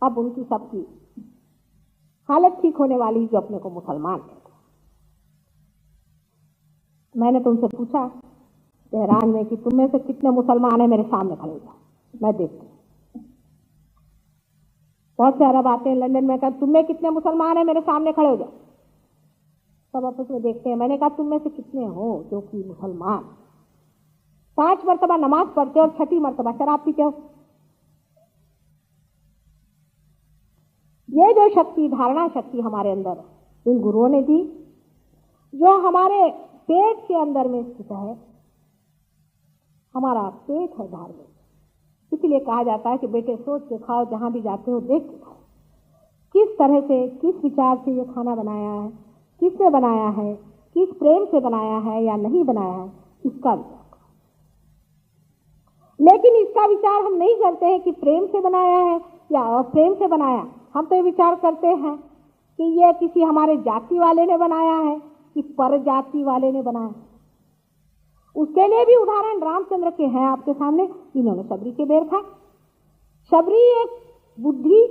अब उनकी सबकी हालत ठीक होने वाली जो अपने को मुसलमान कहते। मैंने तो उनसे पूछा तेहरान में कि तुम में से कितने मुसलमान हैं, मेरे सामने खड़े हो जाओ, मैं देखती हूँ। बहुत से अरब आते हैं लंदन में, कहा तुम में कितने मुसलमान हैं, मेरे सामने खड़े हो जाओ। सब आपस में देखते हैं। मैंने कहा तुम में से कितने हो जो कि मुसलमान 5 मरतबा नमाज पढ़ते हो और 6ठी मरतबा शराब पीते हो। ये जो शक्ति, धारणा शक्ति हमारे अंदर इन गुरुओं ने दी, जो हमारे पेट के अंदर में स्थित है। हमारा पेट है धार्मिक, इसलिए कहा जाता है कि बेटे सोच के खाओ, जहां भी जाते हो देख के खाओ, किस तरह से, किस विचार से ये खाना बनाया है, किसने बनाया है, किस प्रेम से बनाया है या नहीं बनाया है, इसका विचार करो। लेकिन इसका विचार हम नहीं करते हैं कि प्रेम से बनाया है या अप्रेम से बनाया। हम तो ये विचार करते हैं कि ये किसी हमारे जाति वाले ने बनाया है कि पर जाति वाले ने बनाया। उसके लिए भी उदाहरण रामचंद्र के हैं आपके सामने। इन्होंने शबरी के बेर खाए। शबरी एक बुद्धि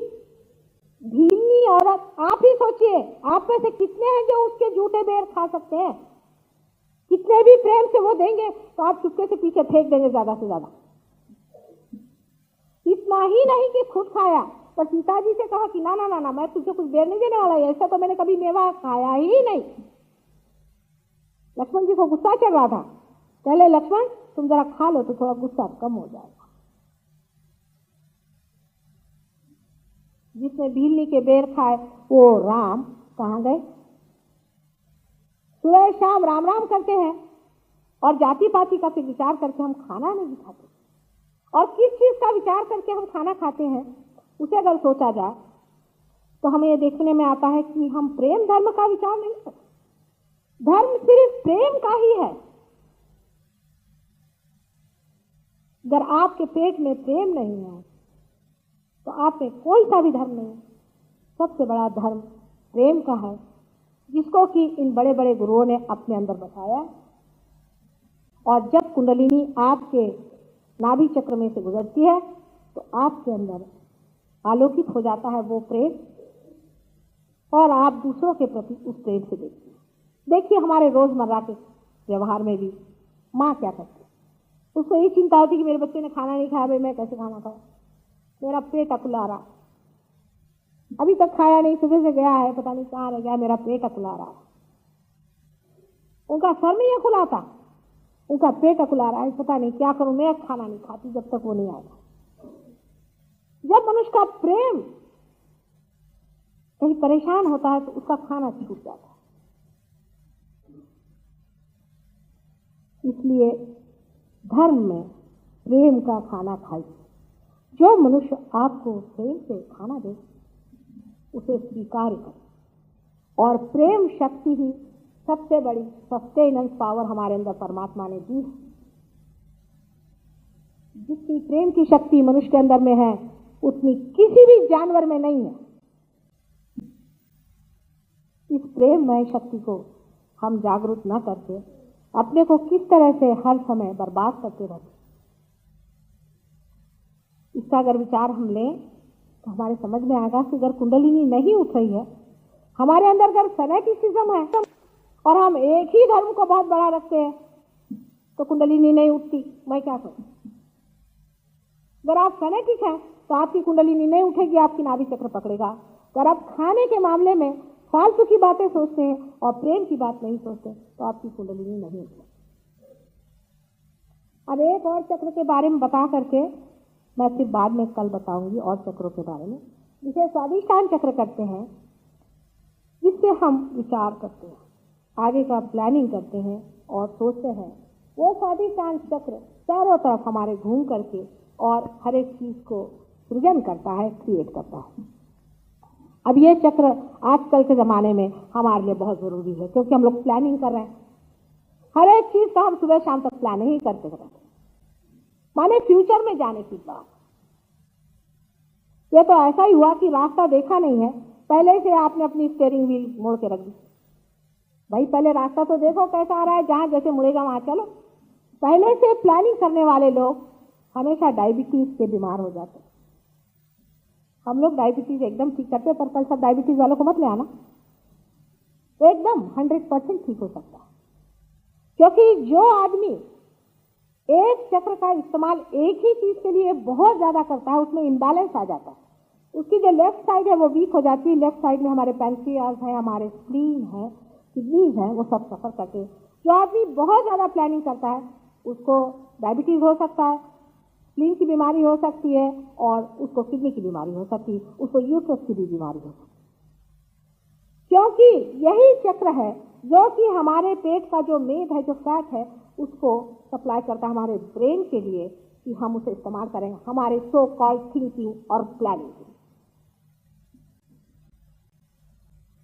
भीनी औरत। आप ही सोचिए, आप में से कितने हैं जो उसके झूठे बेर खा सकते हैं? कितने भी प्रेम से वो देंगे तो आप चुपके से पीछे फेंक देंगे ज्यादा से ज्यादा। इतना ही नहीं कि खुद खाया, पर सीता जी से कहा कि ना ना ना ना, मैं तुझे कुछ बेर नहीं देने वाला है, ऐसा तो मैंने कभी मेवा खाया ही नहीं। लक्ष्मण जी को गुस्सा चढ़ रहा था। पहले लक्ष्मण तुम जरा खा लो तो थोड़ा गुस्सा कम हो जाएगा। जिसने भीलनी के बेर खाए वो राम कहाँ गए? सुबह शाम राम राम करते हैं और जाति पाति का फिर विचार करके हम खाना नहीं खाते। और किस चीज का विचार करके हम खाना खाते हैं उसे अगर सोचा जाए तो हमें यह देखने में आता है कि हम प्रेम धर्म का विचार नहीं करते। धर्म सिर्फ प्रेम का ही है। अगर आपके पेट में प्रेम नहीं है तो आप में कोई सा भी धर्म नहीं। सबसे बड़ा धर्म प्रेम का है, जिसको कि इन बड़े बड़े गुरुओं ने अपने अंदर बसाया। और जब कुंडलिनी आपके नाभि चक्र में से गुजरती है तो आपके अंदर आलोकित हो जाता है वो प्रेम, और आप दूसरों के प्रति उस प्रेम से देखते हैं। देखिए हमारे रोजमर्रा के व्यवहार में भी माँ क्या करती है, उसको ये चिंता होती कि मेरे बच्चे ने खाना नहीं खाया, भाई मैं कैसे खाना खाऊं, मेरा पेट अकुला रहा, अभी तक खाया नहीं, सुबह से गया है, पता नहीं कहाँ रह गया, मेरा पेट अकुला रहा। उनका सर नहीं अकुलाता, उनका पेट अकुला रहा है, पता नहीं क्या करूं, मैं खाना नहीं खाती जब तक वो नहीं आएगा। जब मनुष्य का प्रेम कहीं परेशान होता है तो उसका खाना छूट जाता है। इसलिए धर्म में प्रेम का खाना खाइए। जो मनुष्य आपको प्रेम से खाना दे उसे स्वीकार करें। और प्रेम शक्ति ही सबसे बड़ी सस्टेनेंस पावर हमारे अंदर परमात्मा ने दी है। जितनी प्रेम की शक्ति मनुष्य के अंदर में है उतनी किसी भी जानवर में नहीं है। इस प्रेममय शक्ति को हम जागरूक न करके अपने को किस तरह से हर समय बर्बाद करते रहते, इसका अगर विचार हम लें तो हमारे समझ में आएगा कि अगर कुंडलिनी नहीं उठ रही है, हमारे अंदर अगर फैनेटिसिज्म है और हम एक ही धर्म को बहुत बड़ा रखते हैं तो कुंडलिनी नहीं उठती। मैं क्या करूं? अगर आप फैनेटिक हैं तो आपकी कुंडलिनी नहीं उठेगी, आपकी नाभि चक्र पकड़ेगा। अगर आप खाने के मामले में फालतू की बातें सोचते हैं और प्रेम की बात नहीं सोचते तो आपकी कुंडलिनी नहीं उठेगी। अब एक और चक्र के बारे में बता करके मैं फिर बाद में कल बताऊंगी और चक्रों के बारे में, जिसे स्वादिष्टान चक्र करते हैं। इससे हम विचार करते हैं, आगे का प्लानिंग करते हैं और सोचते हैं। वो स्वादिष्टान चक्र चारों तरफ हमारे घूम करके और हर एक चीज को सृजन करता है, क्रिएट करता है। अब ये चक्र आजकल के जमाने में हमारे लिए बहुत जरूरी है, क्योंकि हम लोग प्लानिंग कर रहे हैं। हर एक चीज का हम सुबह शाम तक प्लानिंग ही करते रहते हैं, माने फ्यूचर में जाने की बात। ये तो ऐसा ही हुआ कि रास्ता देखा नहीं है, पहले से आपने अपनी स्टीयरिंग व्हील मोड़ के रख दी। भाई पहले रास्ता तो देखो कैसा आ रहा है, जहां जैसे मुड़ेगा वहां चलो। पहले से प्लानिंग करने वाले लोग हमेशा डायबिटीज के बीमार हो जाते हैं। हम लोग डायबिटीज एकदम ठीक करते हैं, पर कल सब डायबिटीज वालों को मत ले आना, एकदम 100% ठीक हो सकता है। क्योंकि जो आदमी एक चक्र का इस्तेमाल एक ही चीज के लिए बहुत ज्यादा करता है, उसमें इम्बैलेंस आ जाता है। उसकी जो लेफ्ट साइड है वो वीक हो जाती है। लेफ्ट साइड में हमारे पैंक्रियाज है, हमारे स्प्लीन है, किडनीज है, वो सब सफर करते हैं। जो आदमी बहुत ज्यादा प्लानिंग करता है उसको डायबिटीज हो सकता है, स्प्लीन की बीमारी हो सकती है, और उसको किडनी की बीमारी हो सकती है, उसको यूट्रस की भी बीमारी हो सकती है। क्योंकि यही चक्र है जो कि हमारे पेट का जो मेद है, जो फैट है, उसको सप्लाई करता है हमारे ब्रेन के लिए कि हम उसे इस्तेमाल करें हमारे सो कॉल्ड थिंकिंग और प्लानिंग के लिए।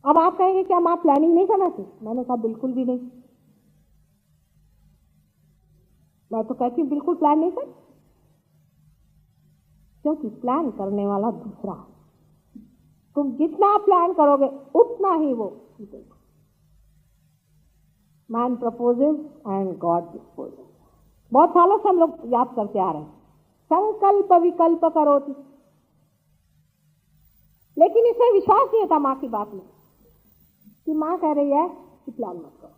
अब आप कहेंगे क्या माँ प्लानिंग नहीं करना चाहिए? मैंने कहा बिल्कुल भी नहीं। मैं तो कहती हूँ बिल्कुल प्लान नहीं कर, क्योंकि प्लान करने वाला दूसरा है। तुम जितना प्लान करोगे उतना ही वो जीतेगा। Man proposes and God disposes. बहुत सालों से हम लोग याद करते आ रहे हैं, संकल्प विकल्प करोति, लेकिन इसे विश्वास नहीं था माँ की बात में कि माँ कह रही है कि प्लान मत करो,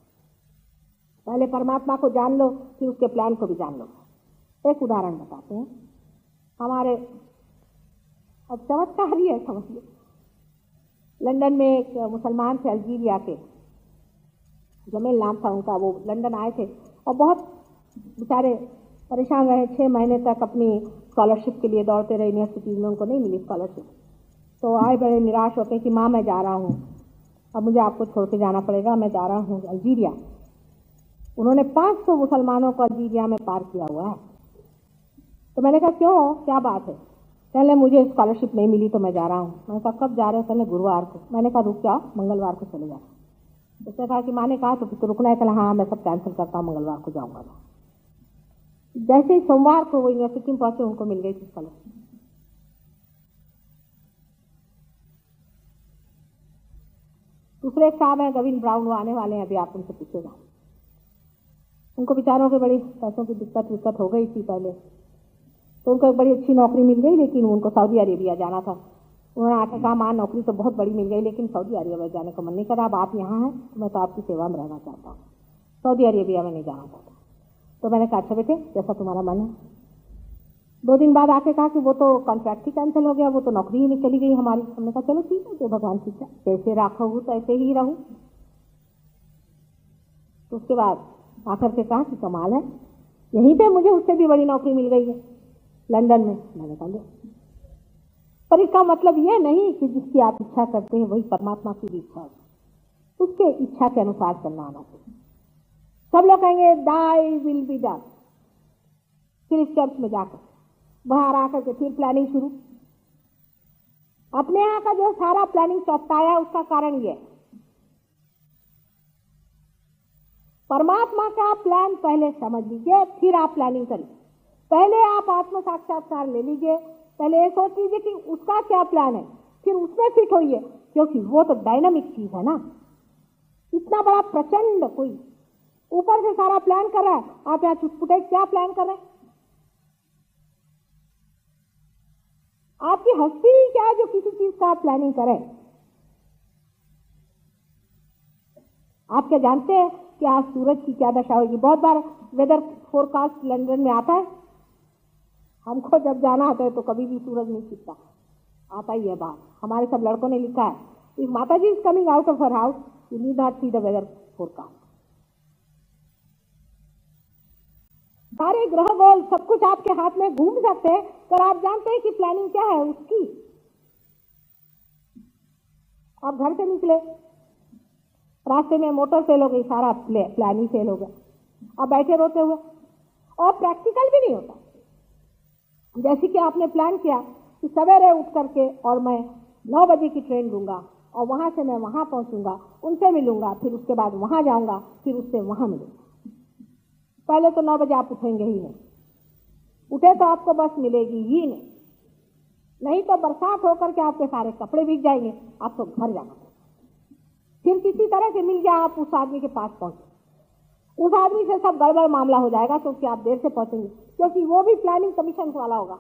पहले परमात्मा को जान लो, फिर उसके प्लान को भी जान लो। एक उदाहरण बताते हैं। हमारे अब चमत्कार ही है, समझ लो। लंदन में एक मुसलमान थे, अल्जीरिया के, जमील नाम था उनका। वो लंदन आए थे और बहुत बेचारे परेशान रहे। 6 महीने तक अपनी स्कॉलरशिप के लिए दौड़ते रहे यूनिवर्सिटीज में, उनको नहीं मिली स्कॉलरशिप। तो आए बड़े निराश होते कि माँ मैं जा रहा हूँ, अब मुझे आपको छोड़ के जाना पड़ेगा, मैं जा रहा हूँ अल्जीरिया। उन्होंने 500 मुसलमानों को अल्जीरिया में पार किया हुआ है। तो मैंने कहा क्यों, क्या बात है? कहने मुझे स्कॉलरशिप नहीं मिली तो मैं जा रहा हूँ। मैंने कहा कब जा रहे हो? कहने गुरुवार को। मैंने कहा रुक जाओ, मंगलवार को चले जाओ। उसने कहा कि माँ ने कहा तो फिर तो रुकना है। कहना हाँ मैं सब कैंसिल करता हूँ, मंगलवार को जाऊंगा। जैसे ही सोमवार को वो यूनिवर्सिटी में पहुंचे, उनको मिल गई थी स्कॉलरशिप। दूसरे एक साहब हैं गविन ब्राउन, वो आने वाले हैं अभी, आप उनसे पूछेगा। उनको बेचारों के बड़ी पैसों की दिक्कत हो गई थी पहले, तो उनको एक बड़ी अच्छी नौकरी मिल गई, लेकिन उनको सऊदी अरेबिया जाना था। उन्होंने आके कहा माँ नौकरी तो बहुत बड़ी मिल गई, लेकिन सऊदी अरेबिया जाने का मन नहीं करा। अब आप यहाँ हैं तो मैं तो आपकी सेवा में रहना चाहता हूँ, सऊदी अरेबिया में नहीं जाना चाहता। तो मैंने कहा अच्छा बेटे जैसा तुम्हारा मन है। 2 दिन बाद आके कहा कि वो तो कॉन्ट्रैक्ट ही कैंसिल हो गया, वो तो नौकरी ही नहीं चली गई हमारी। हमने कहा चलो ठीक है, जो भगवान की इच्छा, जैसे राखा हूँ तो ऐसे ही रहूँ। तो उसके बाद आकर के कहा कि कमाल है, यहीं पे मुझे उससे भी बड़ी नौकरी मिल गई है लंदन में। मैंने कहा लो। पर इसका मतलब यह नहीं कि जिसकी आप इच्छा करते हैं वही परमात्मा की भी इच्छा है, उसके इच्छा के अनुसार चलना आना चाहिए। सब लोग कहेंगे दाई विल बी डन, फिर इस चर्च में जाकर बाहर आकर के फिर प्लानिंग शुरू। अपने यहाँ का जो सारा प्लानिंग चौपटाया, उसका कारण यह, परमात्मा का प्लान पहले समझ लीजिए, फिर आप प्लानिंग करिए। पहले आप आत्म साक्षात्कार ले लीजिए, पहले ये सोच लीजिए कि उसका क्या प्लान है, फिर उसमें फिट होइए, क्योंकि वो तो डायनामिक चीज है ना। इतना बड़ा प्रचंड कोई ऊपर से सारा प्लान कर रहा है, आप यहाँ चुटपुटे क्या प्लान कर रहे हैं? आपकी हस्ती ही क्या है जो किसी चीज का आप प्लानिंग करें? आप क्या जानते हैं कि आज सूरज की क्या दशा होगी? बहुत बार वेदर फोरकास्ट लंदन में आता है, हमको जब जाना होता है तो कभी भी सूरज नहीं छिपता, आता ही है बाहर। हमारे सब लड़कों ने लिखा है, if mata ji is coming out of her house you need not see the weather forecast. सारे ग्रह गोल सब कुछ आपके हाथ में घूम सकते हैं, पर आप जानते हैं कि प्लानिंग क्या है उसकी? आप घर से निकले, रास्ते में मोटर फेल हो गई, सारा प्लान ही फेल हो गया, आप बैठे रोते हुए, और प्रैक्टिकल भी नहीं होता। जैसे कि आपने प्लान किया कि सवेरे उठ करके और मैं 9 बजे की ट्रेन लूंगा और वहां से मैं वहां पहुंचूंगा, उनसे मिलूंगा, फिर उसके बाद वहां जाऊंगा, फिर उससे वहां मिलूंगा। पहले तो 9 बजे आप उठेंगे ही नहीं, उठे तो आपको बस मिलेगी ही नहीं तो बरसात होकर के आपके सारे कपड़े भीग जाएंगे, आपको घर जाना पड़ेगा। फिर किसी तरह से मिल जाए, आप उस आदमी के पास पहुंचे, उस आदमी से सब गड़बड़ मामला हो जाएगा, क्योंकि आप देर से पहुंचेंगे, क्योंकि वो भी प्लानिंग कमीशन वाला होगा।